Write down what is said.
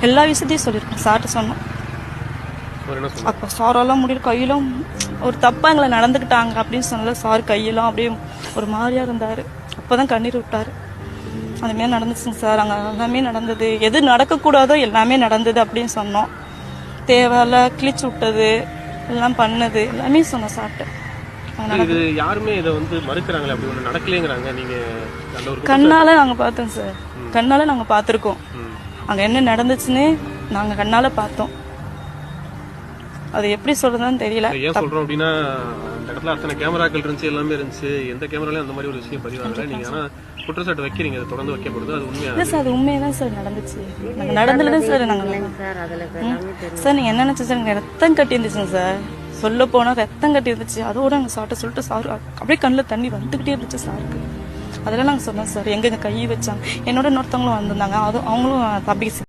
எல்லா விஷயத்தையும் சொல்லியிருக்கோம், சார்ட்ட சொன்னோம். அப்போ சாரெல்லாம் முடியல, கையெல்லாம் ஒரு தப்பா எங்களை நடந்துக்கிட்டாங்க அப்படின்னு சொன்னால சார் கையெல்லாம் அப்படியே ஒரு மாதிரியா இருந்தார். அப்போதான் கண்ணீர் விட்டார். அதுமாரி நடந்துச்சுங்க சார். அங்கே எல்லாமே நடந்தது, எது நடக்கக்கூடாதோ எல்லாமே நடந்தது அப்படின்னு சொன்னோம். தேவையில்ல கிழிச்சு விட்டது எல்லாம் பண்ணது எல்லாமே சொன்னோம் சார்ட்ட. இது யாருமே இதை வந்து மறுக்கிறாங்களே, அப்படி ஒன்று நடக்கலைங்கிறாங்க. நீங்க கண்ணால நாங்கள் பார்த்தோம் சார், கண்ணால நாங்கள் பார்த்துருக்கோம். அங்கே என்ன நடந்துச்சுன்னு நாங்கள் கண்ணால பார்த்தோம். அது எப்படி சொல்றதுன்னு தெரியல. ஏன் சொல்றோம் அப்படின்னா, அந்த இடத்துல அத்தனை கேமராக்கள் இருந்துச்சு, எல்லாமே இருந்துச்சு. எந்த கேமராலையும் அந்த மாதிரி ஒரு விஷயம் பதிவாகல. நீங்க ஆனா குற்றச்சாட்டு வைக்கிறீங்க, அது தொடர்ந்து வைக்கப்படுது. அது உண்மையா இல்லை சார், அது உண்மையாக சார் நடந்துச்சு. நாங்கள் நடந்துதான் சார். நாங்கள் சார் நீங்கள் என்ன நினச்சி சார், எனக்கு ரத்தம் கட்டி இருந்துச்சுங்க சார். சொல்ல போனால் ரத்தம் கட்டி இருந்துச்சு. அதோட நாங்கள் சார்ட்ட சொல்லிட்டு சார் அப்படியே கண்ணில் தண்ணி வந்துக்கிட்டே இருந்துச்சு சாருக்கு. அதெல்லாம் நாங்கள் சொன்னோம் சார். எங்கே கை வச்சாங்க, என்னோட இன்னொருத்தவங்களும் வந்திருந்தாங்க, அதுவும் அவங்களும் தம்பி